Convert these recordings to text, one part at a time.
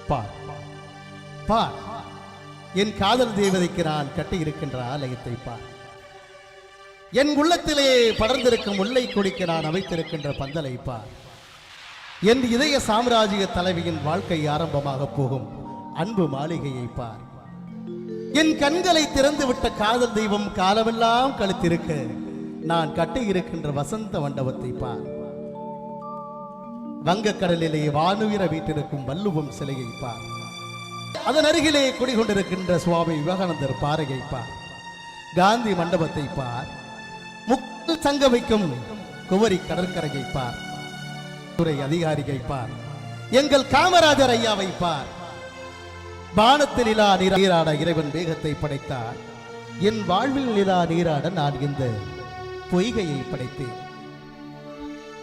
பார் பார், என் காதல் தேவதைக்கு நான் கட்டியிருக்கின்ற ஆலயத்தை பார். என் உள்ளத்திலே படர்ந்திருக்கும் முல்லை கொடிக்கு நான் அமைத்திருக்கின்ற பந்தலை பார். என் இதய சாம்ராஜ்ய தலைவியின் வாழ்க்கை ஆரம்பமாக போகும் அன்பு மாளிகையை பார். என் கண்களை திறந்து விட்ட காதல் தெய்வம் காலமெல்லாம் கழித்திருக்க நான் கட்டியிருக்கின்ற வசந்த மண்டபத்தை பார். வங்கக்கடலிலே வானுயிர வீட்டிருக்கும் வள்ளுவம் சிலையை பார். அதன் அருகிலே குடிகொண்டிருக்கின்ற சுவாமி விவேகானந்தர் பாறையை பார். காந்தி மண்டபத்தை பார். முக்கில் சங்கமிக்கும் குமரி கடற்கரையை பார். துறை அதிகாரியை பார். எங்கள் காமராஜர் ஐயாவை பார். வானத்தில் நிலா நீராட இறைவன் வேகத்தை படைத்தார். என் வாழ்வில் நிலா நீராட நான் இந்த பொய்கையை படைத்தேன்.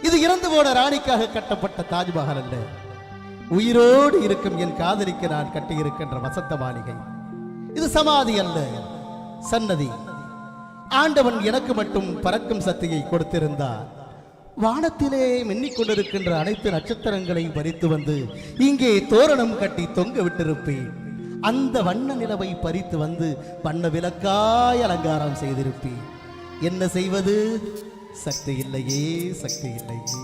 இது இறந்து போன ராணிக்காக கட்டப்பட்ட தாஜ்மஹால் அல்ல, உயிரோடு இருக்கும் என் காதலிக்கு நான் கட்டியிருக்கின்ற வசந்த மாளிகை. இது சமாதி அல்ல, சன்னதி. ஆண்டவன் எனக்கு மட்டும் பறக்கும் சக்தியை கொடுத்திருந்தார். வானத்திலே மின்னிக் கொண்டிருக்கின்ற அனைத்து நட்சத்திரங்களையும் பறித்து வந்து இங்கே தோரணம் கட்டி தொங்க விட்டிருப்பேன். அந்த வண்ண நிலவை பறித்து வந்து வண்ண விளக்காய் அலங்காரம் செய்திருப்பேன். என்ன செய்வது? சக்தி இல்லையே, சக்தி இல்லையே.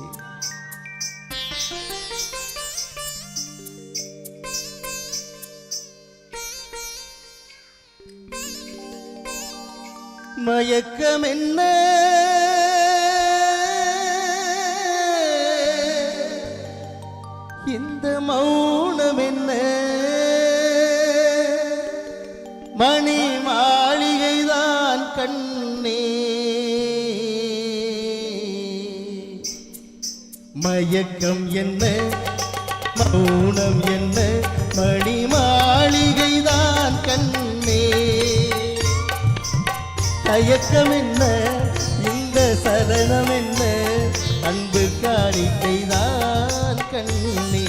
மயக்கம் என்ன, இந்த மௌனம் என்ன, மணி மாளிகைதான் கண்ணே. மயக்கம் என்ன, மௌனம் என்ன, மணி மாளிகைதான் கண்ணே. தயக்கம் என்ன, இந்த சலனம் என்ன, அன்பு காணிக்கைதான் கண்ணே.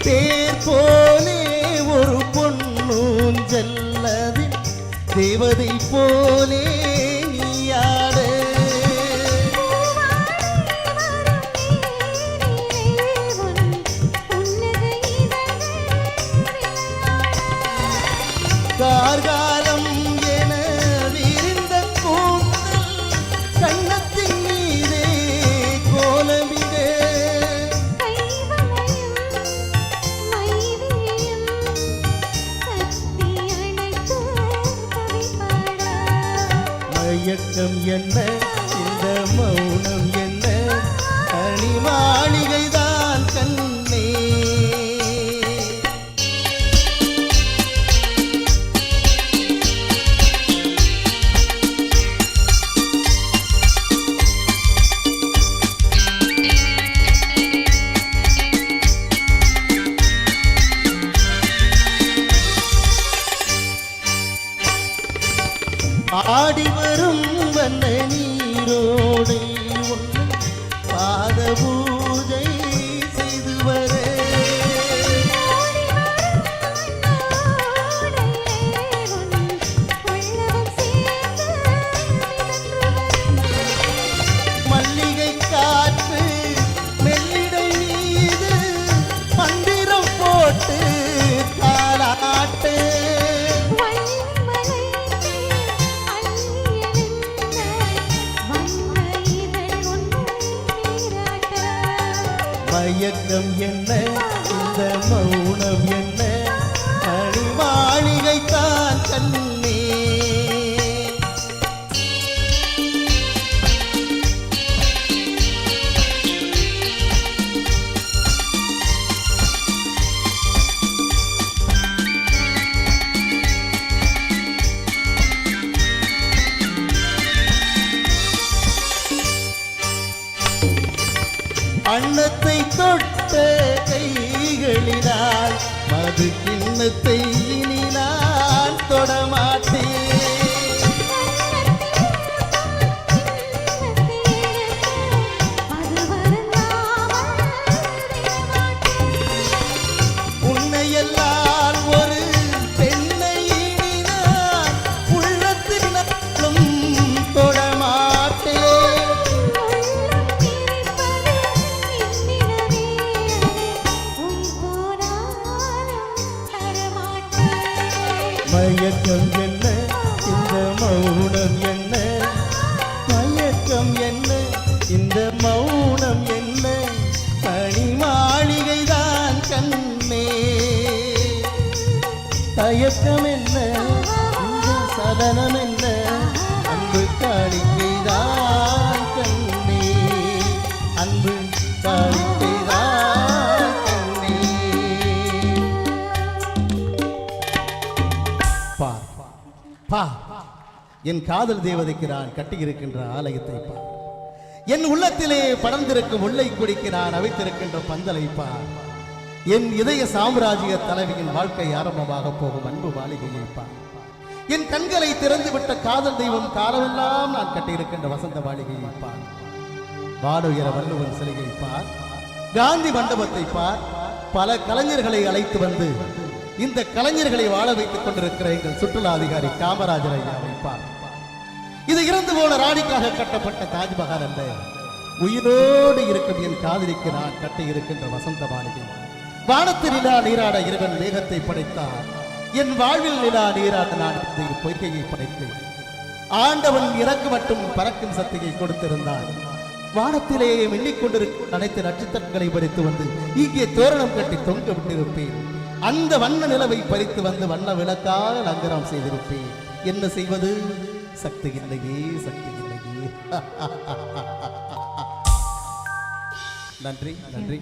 தேர் போலே ஒரு பொன்னூஞ்சல்லது, தேவதை போலே நீயாட. கார்காலம் என விரிந்த கூந்தல் கண்ணத்தின் மீதே கோலமிட. மயக்கம் என்ன, இந்த மௌனம் என்ன, தனி மாளிகைதான் கண்ணே. ஆடி வரும் வண்ண நீரோடை ஒன்று பாத பூஜை செய்து வர. மல்லிகை காற்று மெல்லிடை மீது மந்திரம் போட்டு தாலாட்டு. மயக்கம் என்ன, இந்த மௌனம் என்ன, மணி மாளிகைதான் கண்ணே. அன்னத்தை தொட்ட கைகளினால் மது கிண்ணத்தை இனி நான் தொடமாட்டேன். உன்னையெல்லாம் ஒரு பெண்ணை இனி நான் உள்ளத்திலும் தொடமாட்டேன். மயக்கம் என்ன இந்த மௌனம் என்ன, மயக்கம் என்ன இந்த மௌனம் என்ன, பனி மாளிகைதான் கண்ணே. தயக்கம் என்ன இந்த சலனம் என்ன, அன்பு காணிக்கைதான் கண்ணே, அன்பு காணிக்கைதான் கண்ணே. பார் பார், என் காதல் தேவதைக்கு நான் கட்டியிருக்கின்ற ஆலயத்தை பார், என் உள்ளத்திலே படர்ந்திருக்கும் முல்லை கொடிக்கு நான் அவைத்திருக்கின்ற பந்தலை பார், என் இதய சாம்ராஜ்ய தலைவியின் வாழ்க்கை ஆரம்பமாக போகும் அன்பு மாளிகையை பார், என் கண்களை திறந்துவிட்ட காதல் தெய்வம் காலமெல்லாம் நான் கட்டியிருக்கின்ற வசந்த மாளிகையை பார், வானுயர வள்ளுவன் சிலையை பார், காந்தி மண்டபத்தை பார், பல கலைஞர்களை அழைத்து வந்து இந்த கலைஞர்களை வாழ வைத்துக் கொண்டிருக்கிற எங்கள் சுற்றுலா அதிகாரி காமராஜர் ஐயாவை பார். இது இறந்து போன ராணிக்காக கட்டப்பட்ட தாஜ்மஹால் அல்ல, உயிரோடு இருக்கும் என் காதலிக்கு நான் கட்டி இருக்கின்ற வசந்த மாளிகை. வானத்து நிலா நீராட இறைவன் மேகத்தை படைத்தார், என் வாழ்வில் நிலா நீராட நான் பொய்கையை படைத்தேன். ஆண்டவன் இறக்கு மட்டும் பறக்கும் சக்தியை கொடுத்திருந்தான். வானத்திலேயே எண்ணிக்கொண்டிருக்கும் அனைத்து நட்சத்திரங்களை பறித்து வந்து இங்கே தோரணம் கட்டி தொங்க விட்டிருப்பேன். அந்த வண்ண நிலவை பறித்து வந்து வண்ண விளக்காக அலங்காரம் செய்திருப்பேன். என்ன செய்வது? சக்தி இல்லையே, சக்தி இல்லையே. நன்றி நன்றி.